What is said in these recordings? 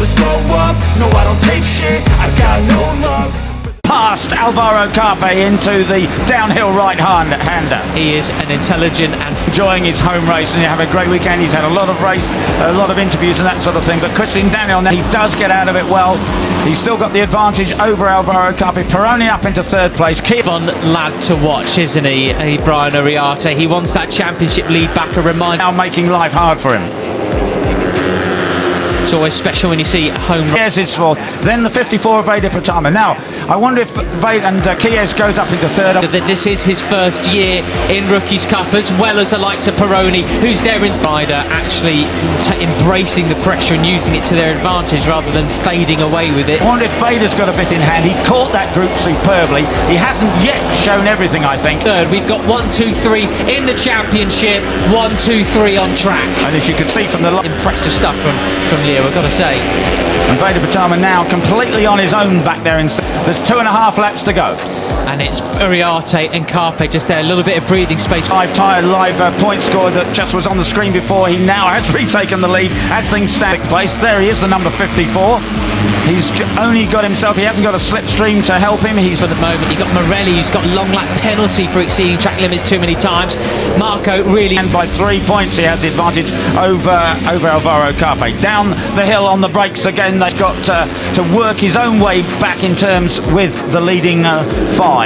never slow up. No, I don't take shit, I got no love. Past Alvaro Carpe into the downhill right-hander. He is an intelligent and enjoying his home race, and you have a great weekend. He's had a lot of race, a lot of interviews and that sort of thing. But Christian Daniel, now he does get out of it well. He's still got the advantage over Alvaro Carpe. Peroni up into third place. fun lad to watch, isn't he? Brian Ariarte. He wants that championship lead back. A reminder. Now making life hard for him. It's always special when you see home. Yes, it's fourth. Then the 54 Veda Ega Pratama. Now, I wonder if Veda and Chies goes up into third. This is his first year in Rookies Cup, as well as the likes of Peroni, who's there in rider, actually embracing the pressure and using it to their advantage rather than fading away with it. I wonder if Veda's got a bit in hand. He caught that group superbly. He hasn't yet shown everything, I think. Third, we've got 1, 2, 3 in the championship. 1, 2, 3 on track. And as you can see from the impressive stuff from Leo, I've got to say. And Veda Ega Pratama now completely on his own back there. There's 2.5 laps to go. And it's Ariarte and Carpe just there, a little bit of breathing space. Five-tyre live point score that just was on the screen before. He now has retaken the lead as things stand in place. There he is, the number 54. He's only got himself, he hasn't got a slipstream to help him. He's for the moment, you've got Morelli, who's got long lap penalty for exceeding track limits too many times. Marco really, and by 3 points he has the advantage over Alvaro Carpe. Down the hill on the brakes again. They've got to work his own way back in terms with the leading 5.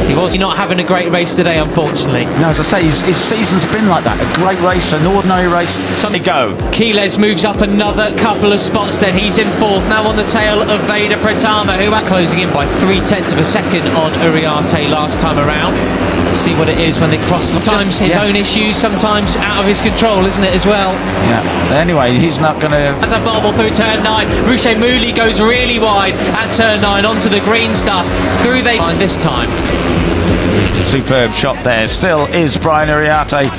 He was not having a great race today, unfortunately. No, as I say, his season's been like that. A great race, an ordinary race. They go. Chies moves up another couple of spots then. He's in fourth, now on the tail of Veda Pratama, who was closing in by 0.3 of a second on Ariarte last time around. See what it is when they cross. Sometimes his own issues, sometimes out of his control, isn't it, as well? Yeah. Anyway, he's not going to... As a bobble through turn 9, Ruche Mouli goes really wide at turn 9 onto the green stuff. Through they find this time. Superb shot there. Still is Brian Ariarte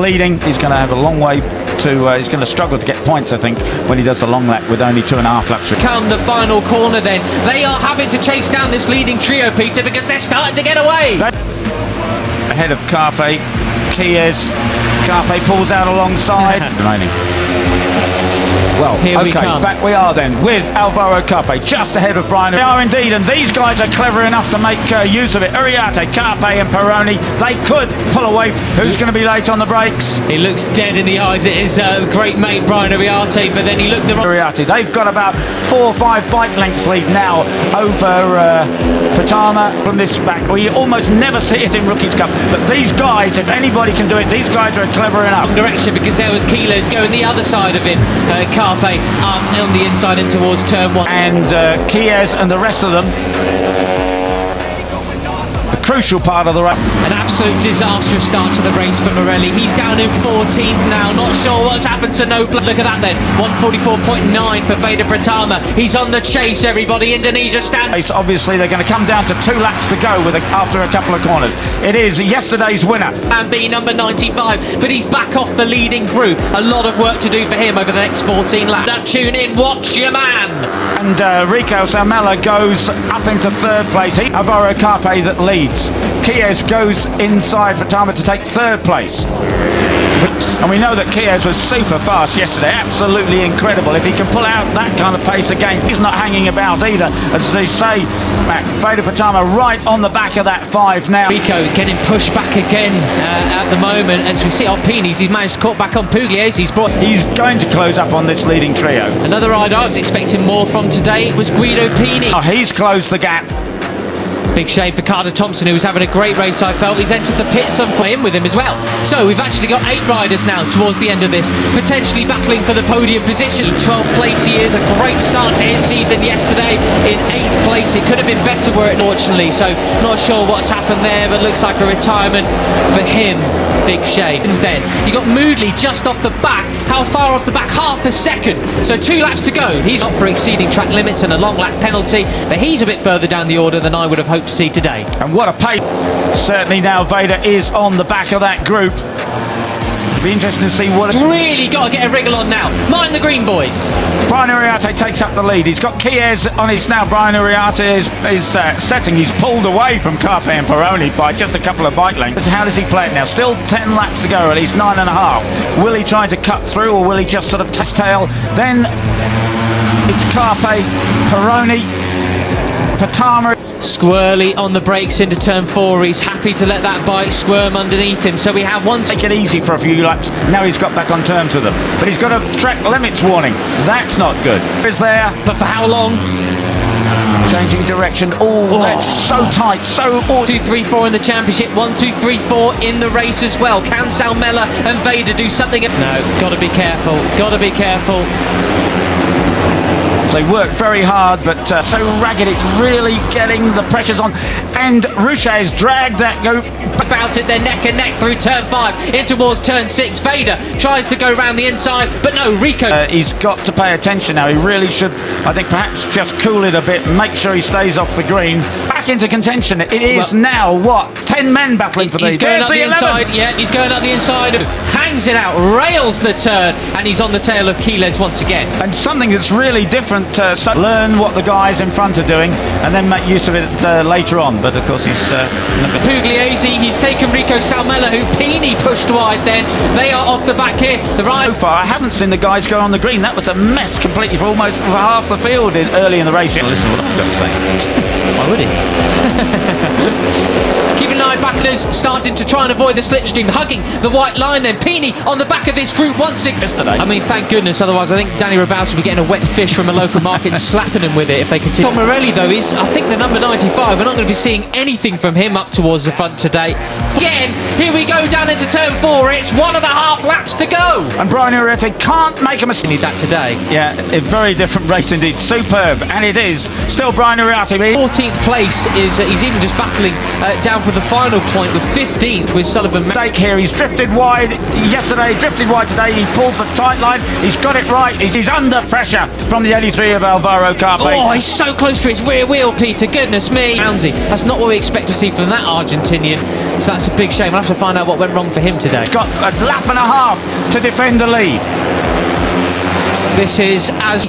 leading. He's going to have a long way to... he's going to struggle to get points, I think, when he does the long lap with only 2.5 laps. Come the final corner then. They are having to chase down this leading trio, Peter, because they're starting to get away. Ahead of Carpe, Chies. Carpe pulls out alongside. Well, here we come. Back we are then with Alvaro Carpe just ahead of Brian. They are indeed, and these guys are clever enough to make use of it. Ariarte, Carpe and Peroni, they could pull away. Who's going to be late on the brakes? He looks dead in the eyes. It is great mate Brian Ariarte, but then he looked the wrong... Ariarte, they've got about 4 or 5 bike lengths lead now over Pratama from this back. We almost never see it in Rookies Cup, but these guys, if anybody can do it, these guys are clever enough. Direction, because there was Chies going the other side of him. Carpe on the inside in towards turn 1. And Chies and the rest of them, a crucial part of the race. An absolute disastrous start to the race for Morelli. He's down in 14th now, not sure what's happened to No Blood. Look at that then, 144.9 for Veda Pratama. He's on the chase, everybody. Indonesia stand. Obviously they're going to come down to 2 laps to go after a couple of corners. It is yesterday's winner. And B number 95, but he's back off the leading group. A lot of work to do for him over the next 14 laps. Now tune in, watch your man. And Rico Samela goes up into 3rd place. Alvaro Carpe that leads. Chies goes inside Pratama to take 3rd place. And we know that Chies was super fast yesterday, absolutely incredible. If he can pull out that kind of pace again, he's not hanging about either. As they say, Veda Pratama right on the back of that 5 now. Rico getting pushed back again at the moment. As we see Alpini's, he's managed to cut back on Pugliese. He's going to close up on this leading trio. Another rider I was expecting more from today was Guido Pini. Oh, he's closed the gap. Big shame for Carter Thompson, who was having a great race, I felt. He's entered the pits and for him with him as well. So we've actually got 8 riders now towards the end of this, potentially battling for the podium position. 12th place he is, a great start to his season yesterday. In 8th place, it could have been better were it fortunately. So not sure what's happened there, but looks like a retirement for him. Big shame. Then you got Moodley just off the back. How far off the back? Half a second. So 2 laps to go. He's up for exceeding track limits and a long lap penalty, but he's a bit further down the order than I would have hoped to see today. And what a pace. Certainly now Veda is on the back of that group. It'll be interesting to see what... Really got to get a wriggle on now. Mind the green boys. Brian Ariarte takes up the lead. He's got Chies on his now. Brian Ariarte is setting. He's pulled away from Carpe and Peroni by just a couple of bike lengths. How does he play it now? Still 10 laps to go, at least 9.5. Will he try to cut through, or will he just sort of tail? Then It's Carpe, Peroni, Pratama. Squirrely on the brakes into turn 4. He's happy to let that bike squirm underneath him. So we have one. Take it easy for a few laps. Now he's got back on terms with them. But he's got a track limits warning. That's not good. Is there? But for how long? Changing direction. Oh, that's so tight. So 2, 3, 4 in the championship. 1, 2, 3, 4 in the race as well. Can Salmela and Veda do something? No, got to be careful. Got to be careful. They work very hard, but so ragged, it's really getting the pressures on. And Ruche has dragged that go about it. They're neck and neck through turn 5 in towards turn 6. Veda tries to go around the inside, but no, Rico. He's got to pay attention now. He really should, I think, perhaps just cool it a bit, make sure he stays off the green. Back into contention. It is now, what, 10 men battling for He's going up the inside. Yeah, he's going up the inside. Hangs it out, rails the turn, and he's on the tail of Quiles once again. And something that's really different. So learn what the guys in front are doing and then make use of it later on. But of course he's Pugliese, he's taken Rico Salmela, who Pini pushed wide then. They are off the back here. The ride. So far I haven't seen the guys go on the green. That was a mess completely for almost for half the field early in the race. Listen to what I've got to say. Why would he? Keeping an eye, battlers starting to try and avoid the slipstream, hugging the white line then. Pini on the back of this group once again. Yesterday. I mean, thank goodness, otherwise I think Danny Rabaus would be getting a wet fish from a local market slapping him with it if they continue. Tom Morelli though is, I think, the number 95. We're not going to be seeing anything from him up towards the front today. Again, here we go down into turn 4. It's 1.5 laps to go. And Brian Uriarte can't make a mistake. Need that today. Yeah, a very different race indeed. Superb, and it is still Brian Uriarte. 14th place is he's even just battling down for the final point with 15th with Sullivan. Mistake here. He's drifted wide yesterday, drifted wide today. He pulls the tight line. He's got it right. He's under pressure from the 83 of Alvaro Carpe. Oh, he's so close to his rear wheel, Peter. Goodness me. Bouncy. That's not what we expect to see from that Argentinian. So that's a big shame. We'll have to find out what went wrong for him today. Got a lap and a half to defend the lead. This is as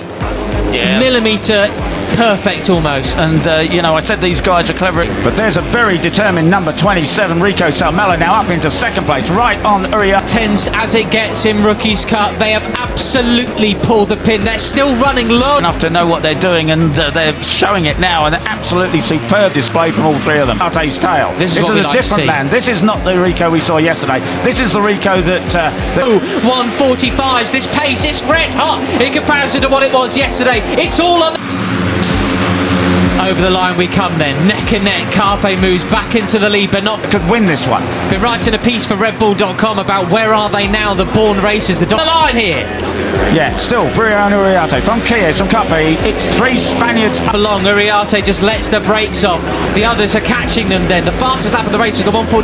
millimetre perfect almost. And you know, I said these guys are clever, but there's a very determined number 27, Rico Salmela, now up into second place, right on Uriarte. Tense as it gets in Rookies Cup. They have absolutely pulled the pin. They're still running low enough to know what they're doing, and they're showing it now. An absolutely superb display from all three of them. Arte's tail. This is a different man. This is not the Rico we saw yesterday. This is the Rico that. 145s. This pace is red hot in comparison to what it was yesterday. It's all on. Over the line we come then, neck and neck. Carpe moves back into the lead, but not could win this one. Been writing a piece for Redbull.com about where are they now, the born racers, the line here. Yeah, still Brian Uriarte from Quiles, from Carpe. It's 3 Spaniards along. Uriarte just lets the brakes off. The others are catching them then. The fastest lap of the race was the 140.